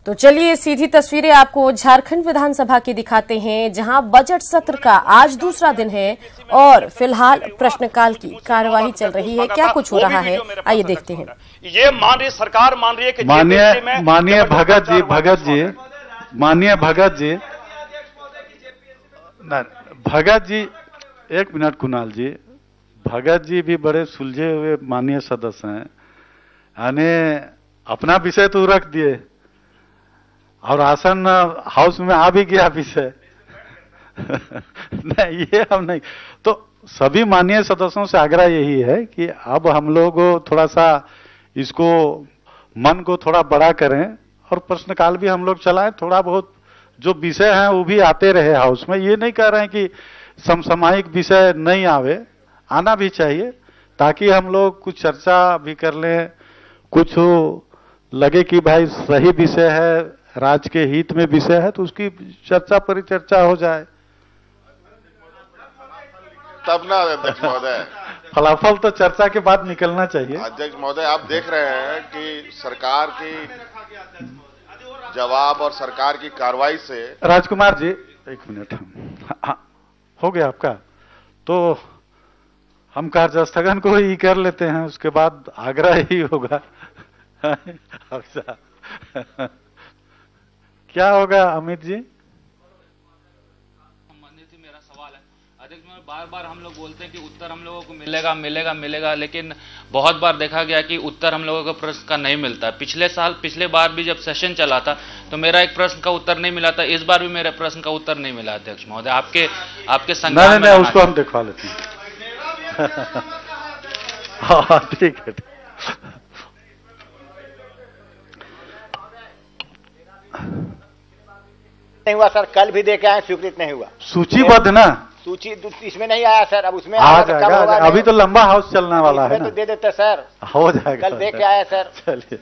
तो चलिए सीधी तस्वीरें आपको झारखंड विधानसभा की दिखाते हैं, जहां बजट सत्र का आज दूसरा दिन है और फिलहाल प्रश्नकाल की कार्यवाही चल रही है। क्या कुछ हो रहा है, आइए देखते हैं। ये मान रही सरकार मान रही है कि माननीय भगत जी एक मिनट कुणाल जी, भगत जी भी बड़े सुलझे हुए माननीय सदस्य हैं। यानी अपना विषय तो रख दिए और आसन हाउस में आ भी गया विषय नहीं, ये हम नहीं। तो सभी माननीय सदस्यों से आग्रह यही है कि अब हम लोग थोड़ा सा इसको मन को थोड़ा बड़ा करें और प्रश्नकाल भी हम लोग चलाएं। थोड़ा बहुत जो विषय हैं वो भी आते रहे हाउस में। ये नहीं कह रहे हैं कि समसामयिक विषय नहीं आवे, आना भी चाहिए ताकि हम लोग कुछ चर्चा भी कर लें, कुछ लगे कि भाई सही विषय है, राज्य के हित में विषय है, तो उसकी चर्चा परिचर्चा हो जाए तब ना। अध्यक्ष महोदय, फलाफल तो चर्चा के बाद निकलना चाहिए। अध्यक्ष महोदय, आप देख रहे हैं कि सरकार की जवाब और सरकार की कार्रवाई से। राजकुमार जी एक मिनट, हो गया आपका, तो हम कार्य स्थगन को ही कर लेते हैं, उसके बाद आग्रह ही होगा। क्या होगा अमित जी? संबंधित ही मेरा सवाल है अध्यक्ष, बार बार हम लोग बोलते हैं कि उत्तर हम लोगों को मिलेगा मिलेगा मिलेगा, लेकिन बहुत बार देखा गया कि उत्तर हम लोगों को प्रश्न का नहीं मिलता। पिछले बार भी जब सेशन चला था तो मेरा एक प्रश्न का उत्तर नहीं मिला था, इस बार भी मेरे प्रश्न का उत्तर नहीं मिला। अध्यक्ष महोदय, आपके संज्ञान में उसको हम दिखवा लेते हैं। हाँ ठीक है। नहीं हुआ सर, कल भी देखे आए, स्वीकृत नहीं हुआ। सूचीबद्ध ना, सूची इसमें नहीं आया सर, अब उसमें आ जाएगा। अभी तो लंबा हाउस चलने वाला है ना, तो दे देते सर, हो जाएगा। कल देखे आया सर। चलिए,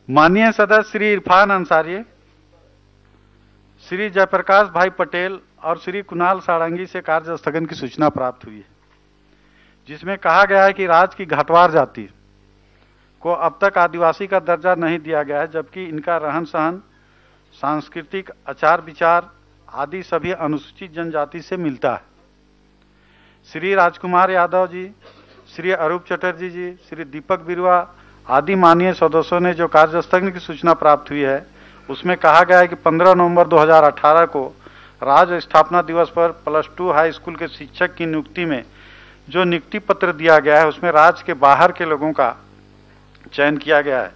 माननीय सदस्य श्री इरफान अंसारी, श्री जयप्रकाश भाई पटेल और श्री कुणाल सारंगी से कार्य स्थगन की सूचना प्राप्त हुई है, जिसमें कहा गया है कि राज्य की घाटवार जाति को अब तक आदिवासी का दर्जा नहीं दिया गया है, जबकि इनका रहन सहन, सांस्कृतिक आचार विचार आदि सभी अनुसूचित जनजाति से मिलता है। श्री राजकुमार यादव जी, श्री अरूप चटर्जी जी, श्री दीपक बिरुआ आदि माननीय सदस्यों ने जो कार्य स्थगन की सूचना प्राप्त हुई है, उसमें कहा गया है कि 15 नवंबर 2018 को राज्य स्थापना दिवस पर +2 हाई स्कूल के शिक्षक की नियुक्ति में जो नियुक्ति पत्र दिया गया है, उसमें राज्य के बाहर के लोगों का चयन किया गया है।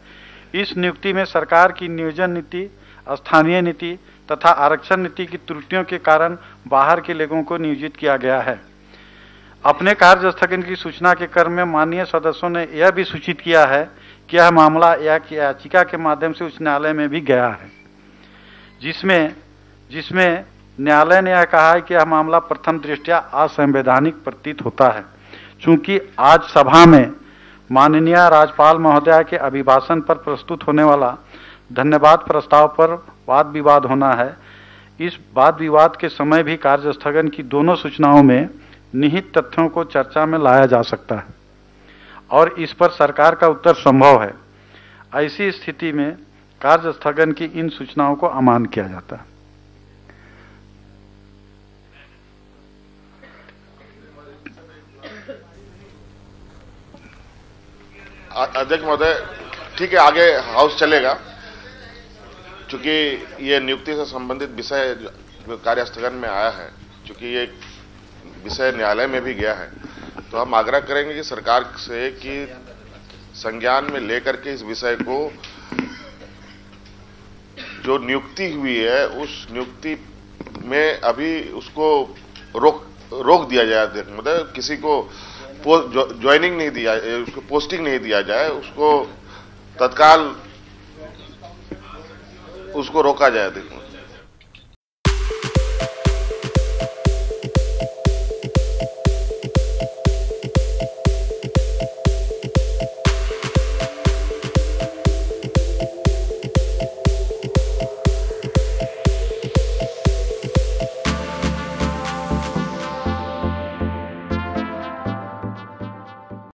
इस नियुक्ति में सरकार की नियोजन नीति, स्थानीय नीति तथा आरक्षण नीति की त्रुटियों के कारण बाहर के लोगों को नियोजित किया गया है। अपने कार्य स्थगन की सूचना के क्रम में माननीय सदस्यों ने यह भी सूचित किया है कि यह मामला याचिका के माध्यम से उच्च न्यायालय में भी गया है, जिसमें न्यायालय ने यह कहा है कि यह मामला प्रथम दृष्टया असंवैधानिक प्रतीत होता है। चूंकि आज सभा में माननीय राज्यपाल महोदया के अभिभाषण पर प्रस्तुत होने वाला धन्यवाद प्रस्ताव पर वाद विवाद होना है, इस वाद विवाद के समय भी कार्य स्थगन की दोनों सूचनाओं में निहित तथ्यों को चर्चा में लाया जा सकता है और इस पर सरकार का उत्तर संभव है। ऐसी स्थिति में कार्य स्थगन की इन सूचनाओं को अमान्य किया जाता है। अध्यक्ष महोदय, ठीक है, आगे हाउस चलेगा। चूंकि ये नियुक्ति से संबंधित विषय कार्य स्थगन में आया है, चूंकि ये विषय न्यायालय में भी गया है, तो हम आग्रह करेंगे कि सरकार से कि संज्ञान में लेकर के इस विषय को, जो नियुक्ति हुई है उस नियुक्ति में अभी उसको रोक दिया जाए। मतलब किसी को ज्वाइनिंग नहीं दिया, उसको पोस्टिंग नहीं दिया जाए, उसको तत्काल उसको रोका जाए। देखो